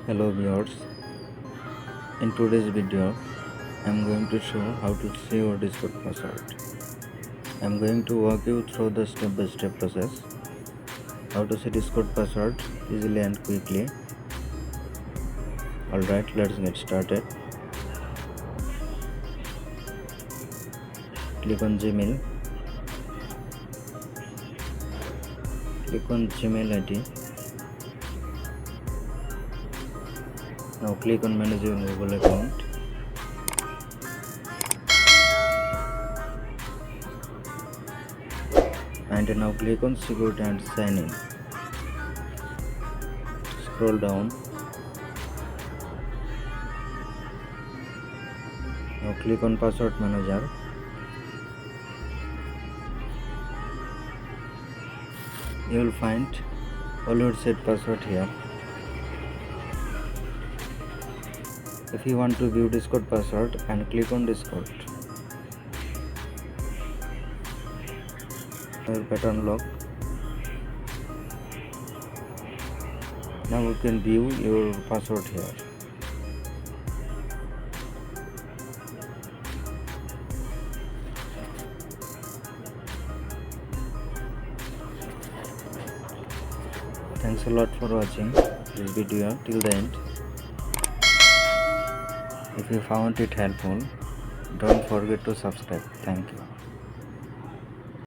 Hello viewers, in today's video I am going to show how to see your Discord password. I am going to walk you through the step-by-step process how to see Discord password easily and quickly. Alright, let's get started. Click on Gmail. Click on Gmail ID. Now click on manage your Google account. And now click on security and sign in. Scroll down. Now click on password manager. You will find all your set password here. If you want to view Discord password, and click on Discord. Your pattern lock. Now you can view your password here. Thanks a lot for watching this video till the end. If you found it helpful, don't forget to subscribe. Thank you.